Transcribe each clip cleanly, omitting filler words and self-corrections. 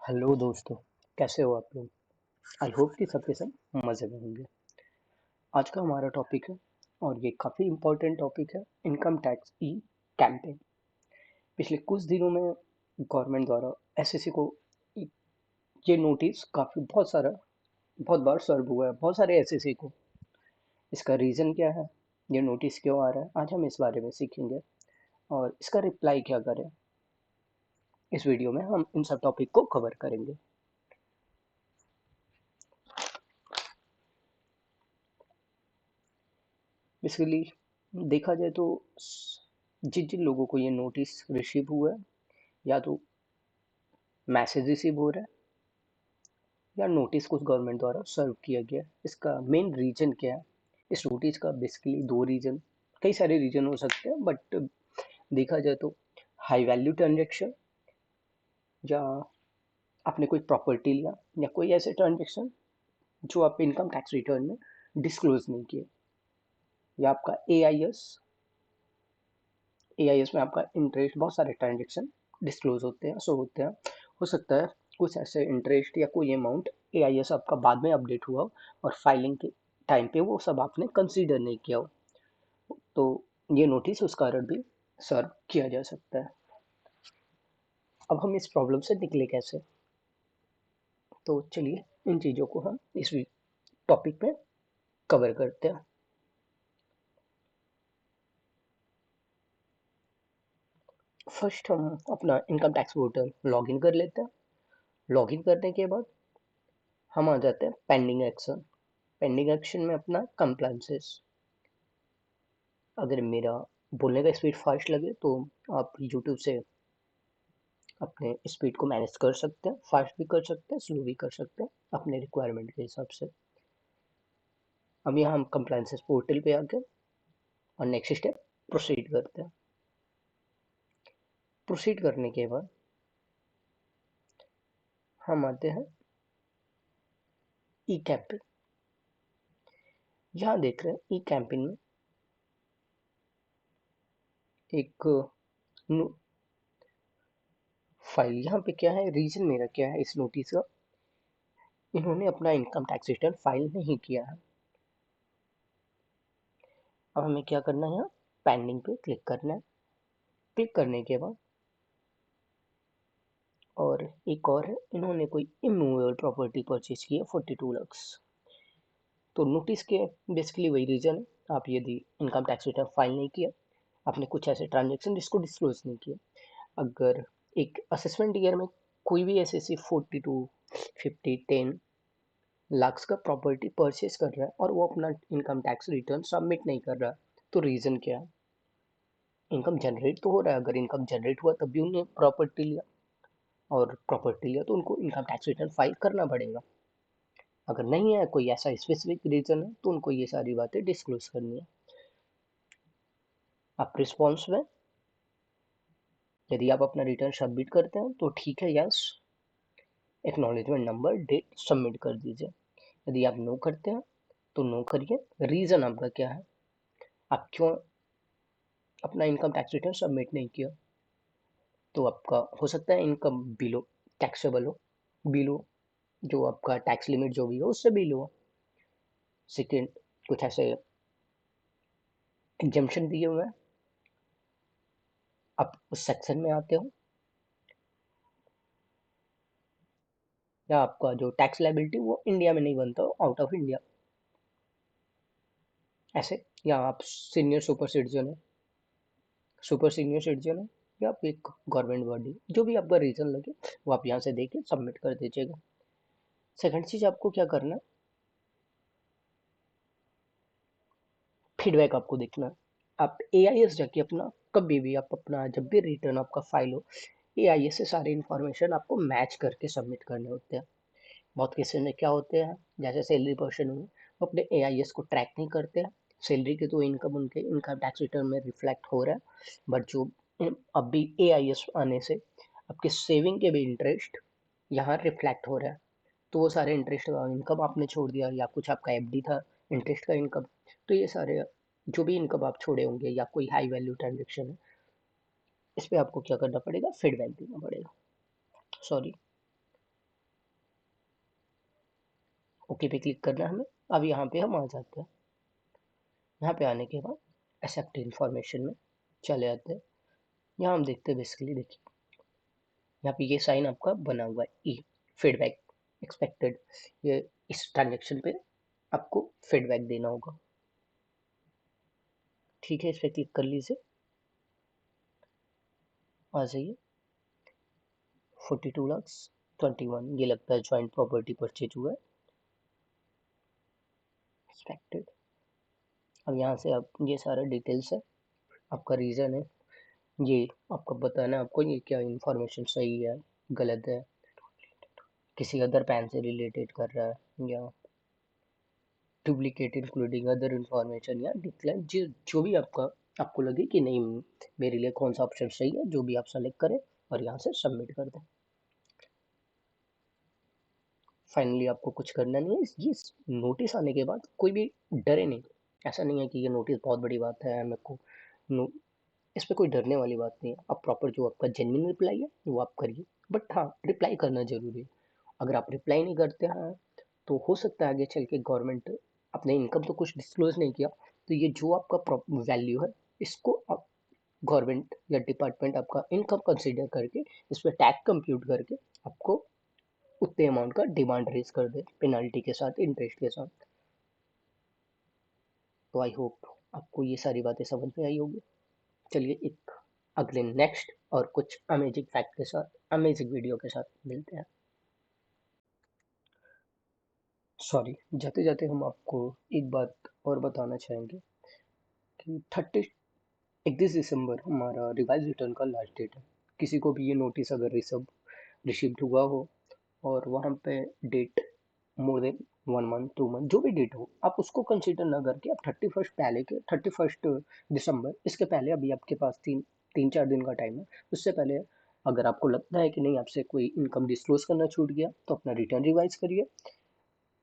Hello दोस्तों। कैसे हो आप लोग? आई होप कि सबके सब मज़े में होंगे। आज का हमारा टॉपिक है और ये काफ़ी इम्पोर्टेंट टॉपिक है, इनकम टैक्स ई कैंपेन। पिछले कुछ दिनों में गवर्नमेंट द्वारा एसएससी को ये नोटिस काफ़ी बहुत बार सर्व हुआ है बहुत सारे एसएससी को। इसका रीज़न क्या है, ये नोटिस क्यों आ रहा है, आज हम इस बारे में सीखेंगे और इसका रिप्लाई क्या करें। इस वीडियो में हम इन सब टॉपिक को कवर करेंगे। बेसिकली देखा जाए तो जिन जिन लोगों को ये नोटिस रिसीव हुआ है, या तो मैसेज रिसीव हो रहा है या नोटिस कुछ गवर्नमेंट द्वारा सर्व किया गया है। इसका मेन रीजन क्या है? इस नोटिस का बेसिकली दो रीजन, कई सारे रीजन हो सकते हैं, बट देखा जाए तो हाई वैल्यू ट्रांजेक्शन, या आपने कोई प्रॉपर्टी लिया, या कोई ऐसे ट्रांजेक्शन जो आप इनकम टैक्स रिटर्न में डिस्क्लोज नहीं किए, या आपका ए आई एस में आपका इंटरेस्ट, बहुत सारे ट्रांजेक्शन डिस्क्लोज होते हैं, सो होते हैं। हो सकता है कुछ ऐसे इंटरेस्ट या कोई अमाउंट ए आई एस आपका बाद में अपडेट हुआ हो और फाइलिंग के टाइम पे वो सब आपने कंसीडर नहीं किया हो, तो ये नोटिस उस कारण भी सर्व किया जा सकता है। अब हम इस प्रॉब्लम से निकले कैसे, तो चलिए इन चीज़ों को हम इस टॉपिक में कवर करते हैं। फर्स्ट हम अपना इनकम टैक्स पोर्टल लॉगिन कर लेते हैं। लॉगिन करने के बाद हम आ जाते हैं पेंडिंग एक्शन। पेंडिंग एक्शन में अपना कंप्लायंसेस। अगर मेरा बोलने का स्पीड फास्ट लगे तो आप यूट्यूब से अपने स्पीड को मैनेज कर सकते हैं, फास्ट भी कर सकते हैं, स्लो भी कर सकते हैं, अपने रिक्वायरमेंट के हिसाब से। अब यहाँ हम कंप्लायंसेस पोर्टल पे आ गए और नेक्स्ट स्टेप प्रोसीड करते हैं। प्रोसीड करने के बाद हम आते हैं ई कैंपेन। यहाँ देख रहे हैं ई कैंपेन में एक फाइल। यहाँ पे क्या है, रीजन मेरा क्या है इस नोटिस का, इन्होंने अपना इनकम टैक्स रिटर्न फाइल नहीं किया है। अब हमें क्या करना है, यहाँ पेंडिंग पे क्लिक करना है। क्लिक करने के बाद और एक और है, इन्होंने कोई इमूवेबल प्रॉपर्टी परचेज की है 42 लाख। तो नोटिस के बेसिकली वही रीजन है, आप यदि इनकम टैक्स रिटर्न फाइल नहीं किया, आपने कुछ ऐसे ट्रांजेक्शन जिसको डिस्क्लोज नहीं किया, अगर एक असेसमेंट ईयर में कोई भी ऐसे 42, 50, 10 लाख का प्रॉपर्टी परचेज कर रहा है और वो अपना इनकम टैक्स रिटर्न सबमिट नहीं कर रहा, तो रीजन क्या है? इनकम जनरेट तो हो रहा है, अगर इनकम जनरेट हुआ तब भी उन्हें प्रॉपर्टी लिया, और प्रॉपर्टी लिया तो उनको इनकम टैक्स रिटर्न फाइल करना पड़ेगा। अगर नहीं है कोई ऐसा स्पेसिफिक रीजन है तो उनको ये सारी बातें डिस्क्लोज करनी है। आप रिस्पॉन्स में यदि आप अपना रिटर्न सबमिट करते हैं तो ठीक है, yes, acknowledgement number, date submit कर दीजिए। यदि आप नो करते हैं तो नो करिए। रीजन आपका क्या है, आप क्यों अपना इनकम टैक्स रिटर्न सबमिट नहीं किया? तो आपका हो सकता है इनकम बिलो टैक्सेबल हो, बिलो जो आपका टैक्स लिमिट जो भी हो उससे बिलो हो। सेकेंड, कुछ ऐसे एग्जम्पशन दिए हुए हैं, आप उस सेक्शन में आते हो, या आपका जो टैक्स लाइबिलिटी वो इंडिया में नहीं बनता हो, आउट ऑफ इंडिया ऐसे, या आप सीनियर सुपर सिटीजन है, सुपर सीनियर सिटीजन है, या आप एक गवर्नमेंट बॉडी, जो भी आपका रीजन लगे वो आप यहाँ से देके सबमिट कर दीजिएगा। सेकंड चीज आपको क्या करना है, फीडबैक आपको देखना है। आप ए जाके अपना कभी भी आप अपना जब भी रिटर्न आपका फाइल हो, ए से सारे इन्फॉर्मेशन आपको मैच करके सबमिट करने होते हैं। बहुत केसेस में क्या होते हैं, जैसे सैलरी पर्सन हुए, वो अपने ए को ट्रैक नहीं करते हैं। सैलरी के तो इनकम उनके इनकम टैक्स रिटर्न में रिफ्लेक्ट हो रहा है, बट जो अब भी ए आने से आपके सेविंग के भी इंटरेस्ट यहाँ रिफ्लेक्ट हो रहा है, तो वो सारे इंटरेस्ट का इनकम आपने छोड़ दिया, या कुछ आपका एफडी था इंटरेस्ट का इनकम, तो ये सारे जो भी इनकम आप छोड़े होंगे, या कोई हाई वैल्यू ट्रांजेक्शन है, इस पे आपको क्या करना पड़ेगा, फीडबैक देना पड़ेगा। सॉरी, ओके पे क्लिक करना है हमें। अब यहाँ पे हम आ जाते हैं। यहाँ पे आने के बाद एक्सेप्ट इन्फॉर्मेशन में चले जाते हैं। यहाँ हम देखते हैं बेसिकली, देखिए यहाँ पे ये साइन आपका बना हुआ है ई, फीडबैक एक्सपेक्टेड। ये इस ट्रांजेक्शन पे आपको फीडबैक देना होगा। ठीक है, इस पर क्लिक कर लीजिए। आ जाइए। 42,21,000 ये लगता है ज्वाइंट प्रॉपर्टी परचेज हुआ है, एक्सपेक्टेड। अब यहाँ से आप ये सारा डिटेल्स है, आपका रीज़न है, ये आपको बताना है आपको ये क्या इन्फॉर्मेशन सही है गलत है, किसी अदर पैन से रिलेटेड कर रहा है या डुप्लीकेट इंक्लूडिंग अदर इन्फॉर्मेशन या डिक्लाइन, जो भी आपको लगे कि नहीं मेरे लिए कौन सा ऑप्शन सही है, जो भी आप सेलेक्ट करें और यहाँ से सबमिट कर दें। फाइनली आपको कुछ करना नहीं है। ये नोटिस आने के बाद कोई भी डरे नहीं। ऐसा नहीं है कि ये नोटिस बहुत बड़ी बात है मेरे को, नो, इस पे कोई डरने वाली बात नहीं है। आप प्रॉपर जो आपका जेन्युइन रिप्लाई है वो आप करिए, बट हाँ रिप्लाई करना जरूरी है। अगर आप रिप्लाई नहीं करते हैं तो हो सकता है आगे चल के गवर्नमेंट, अपने इनकम तो कुछ डिस्क्लोज नहीं किया, तो ये जो आपका वैल्यू है इसको आप गवर्नमेंट या डिपार्टमेंट आपका इनकम कंसिडर करके इस पर टैक्स कंप्यूट करके आपको उतने अमाउंट का डिमांड रेज कर दे, पेनल्टी के साथ, इंटरेस्ट के साथ। तो आई होप आपको ये सारी बातें समझ में आई होगी। चलिए एक अगले नेक्स्ट और कुछ अमेजिंग फैक्ट के साथ, अमेजिंग वीडियो के साथ मिलते हैं। सॉरी, जाते जाते हम आपको एक बात और बताना चाहेंगे कि 31 दिसंबर हमारा रिवाइज रिटर्न का लास्ट डेट है। किसी को भी ये नोटिस अगर रिसीव्ड हुआ हो और वहाँ पे date more than 1 month 2 month जो भी डेट हो, आप उसको कंसिडर ना करके आप 31 दिसंबर इसके पहले, अभी आपके पास तीन तीन चार दिन का टाइम है, उससे पहले अगर आपको लगता है कि नहीं आपसे कोई इनकम डिस्क्लोज करना छूट गया तो अपना रिटर्न रिवाइज करिए।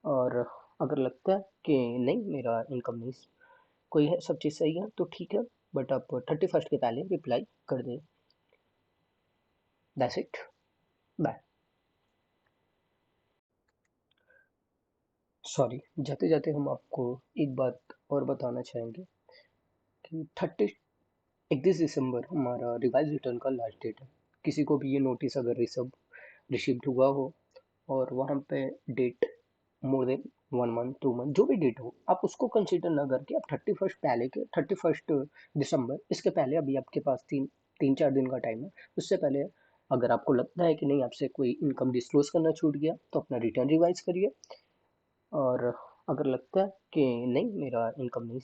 और अगर लगता है कि नहीं मेरा इनकम नहीं कोई है, सब चीज़ सही है तो ठीक है, बट आप 31 के पहले रिप्लाई कर दें। That's it, bye. सॉरी, जाते जाते हम आपको एक बात और बताना चाहेंगे कि 31 दिसंबर हमारा रिवाइज रिटर्न का लास्ट डेट है। किसी को भी ये नोटिस अगर रिसीव्ड हुआ हो और वहाँ पे date more than 1 month 2 month जो भी डेट हो, आप उसको कंसिडर ना करके आप 31 दिसंबर इसके पहले, अभी आपके पास तीन चार दिन का टाइम है, उससे पहले अगर आपको लगता है कि नहीं आपसे कोई इनकम डिस्क्लोज करना छूट गया तो अपना रिटर्न रिवाइज करिए। और अगर लगता है कि नहीं मेरा इनकम नहीं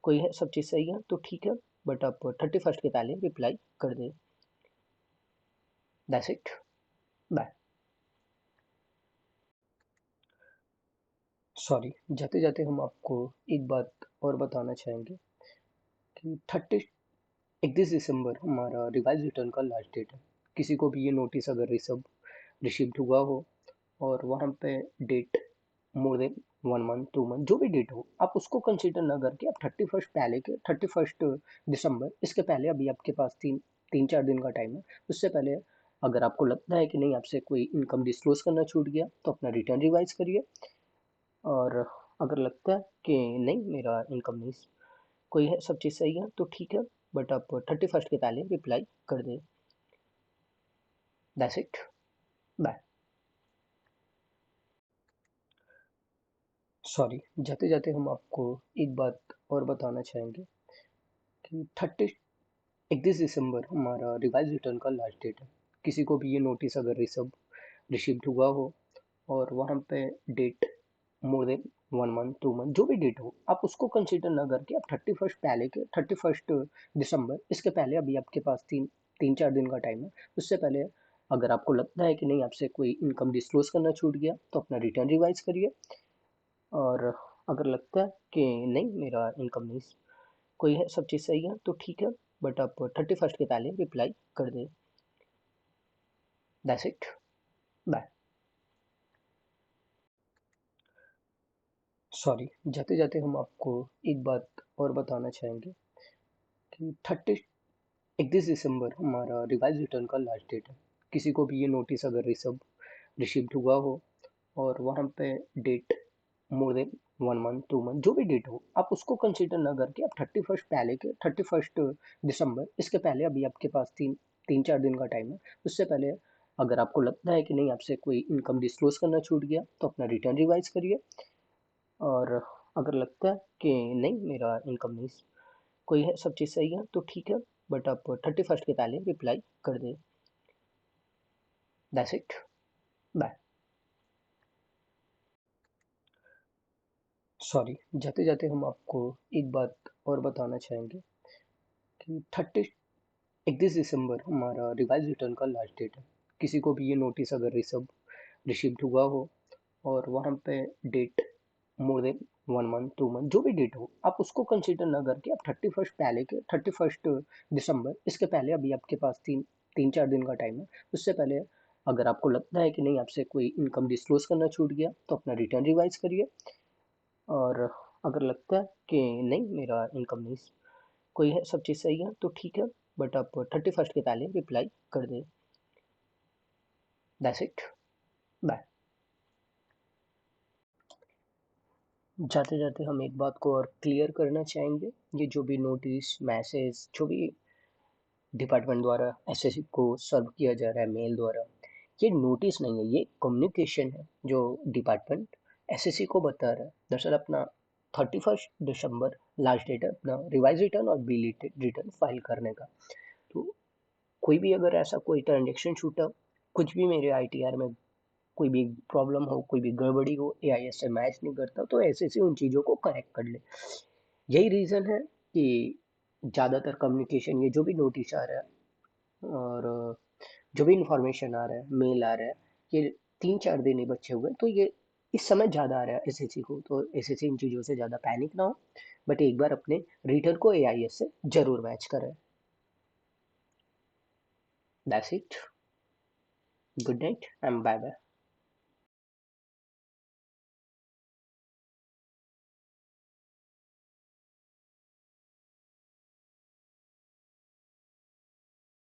कोई है, सब चीज़ सही है तो ठीक है, बट आप 31 के पहले रिप्लाई कर दें। That's it, bye. सॉरी, जाते जाते हम आपको एक बात और बताना चाहेंगे कि 31 दिसंबर हमारा रिवाइज रिटर्न का लास्ट डेट है। किसी को भी ये नोटिस अगर रिसीव्ड हुआ हो और वहाँ पे date more than 1 month 2 month जो भी डेट हो, आप उसको कंसिडर ना करके आप 31 दिसंबर इसके पहले, अभी आपके पास तीन चार दिन का टाइम है, उससे पहले अगर आपको लगता है कि नहीं आपसे कोई इनकम डिस्क्लोज करना छूट गया तो अपना रिटर्न रिवाइज करिए। और अगर लगता है कि नहीं मेरा इनकम नहीं कोई है, सब चीज़ सही है तो ठीक है, बट आप 31 के पहले रिप्लाई कर दें। That's it, bye. सॉरी, जाते जाते हम आपको एक बात और बताना चाहेंगे कि 31 दिसंबर हमारा रिवाइज रिटर्न का लास्ट डेट है। किसी को भी ये नोटिस अगर रिसीव्ड हुआ हो और वहाँ पे date more than 1 month 2 month जो भी डेट हो, आप उसको कंसिडर ना करके आप 31 दिसंबर इसके पहले, अभी आपके पास तीन चार दिन का टाइम है, उससे पहले अगर आपको लगता है कि नहीं आपसे कोई इनकम डिस्क्लोज करना छूट गया तो अपना रिटर्न रिवाइज करिए। और अगर लगता है कि नहीं मेरा इनकम नहीं कोई है, सब चीज़ सही है तो ठीक है, बट आप 31 के पहले रिप्लाई कर दें। That's it, bye. सॉरी, जाते जाते हम आपको एक बात और बताना चाहेंगे कि 31 दिसंबर हमारा रिवाइज रिटर्न का लास्ट डेट है। किसी को भी ये नोटिस अगर रिसीव्ड हुआ हो और वहाँ पे date more than 1 month 2 month जो भी डेट हो, आप उसको कंसिडर ना करके आप 31st पहले के 31st दिसंबर इसके पहले अभी आपके पास 3-4 दिन का टाइम है। उससे पहले अगर आपको लगता है कि नहीं आपसे कोई इनकम डिस्क्लोज करना छूट गया तो अपना रिटर्न रिवाइज करिए। और अगर लगता है कि नहीं मेरा इनकम नहीं कोई है, सब चीज़ सही है तो ठीक है, बट आप 31st के पहले रिप्लाई कर दें। That's it. बाय। सॉरी, जाते जाते हम आपको एक बात और बताना चाहेंगे कि 31 दिसंबर हमारा रिवाइज रिटर्न का लास्ट डेट है। किसी को भी ये नोटिस अगर रिसीव्ड हुआ हो और वहाँ पे date more than 1 month 2 month जो भी डेट हो, आप उसको कंसिडर ना करके आप 31st दिसंबर इसके पहले अभी आपके पास 3-4 दिन का टाइम है। उससे पहले अगर आपको लगता है कि नहीं आपसे कोई इनकम डिस्क्लोज करना छूट गया तो अपना रिटर्न रिवाइज करिए। और अगर लगता है कि नहीं मेरा इनकम नहीं कोई है, सब चीज़ सही है तो ठीक है, बट आप 31st के पहले रिप्लाई कर दें। That's it. बाय। जाते जाते हम एक बात को और क्लियर करना चाहेंगे, ये जो भी नोटिस मैसेज जो भी डिपार्टमेंट द्वारा एसएससी को सर्व किया जा रहा है मेल द्वारा, ये नोटिस नहीं है, ये कम्युनिकेशन है जो डिपार्टमेंट एसएससी को बता रहा है। दरअसल अपना 31st दिसंबर लास्ट डेट है अपना रिवाइज रिटर्न और बिल रिटर्न फाइल करने का। तो कोई भी अगर ऐसा कोई ट्रांजेक्शन छूटा, कुछ भी मेरे आईटीआर में कोई भी प्रॉब्लम हो, कोई भी गड़बड़ी हो, एआईएस से मैच नहीं करता, तो एसएससी उन चीज़ों को करेक्ट कर ले। यही रीज़न है कि ज़्यादातर कम्युनिकेशन ये जो भी नोटिस आ रहा है और जो भी इंफॉर्मेशन आ रहा है, मेल आ रहा है, ये 3-4 दिन ही बचे हुए हैं, तो ये इस समय ज़्यादा आ रहा है एसएससी को, तो एसएससी इन चीज़ों से ज़्यादा पैनिक ना हो, बट एक बार अपने रिटर्न को एआईएस से ज़रूर मैच करें। That's it. Good night and bye bye.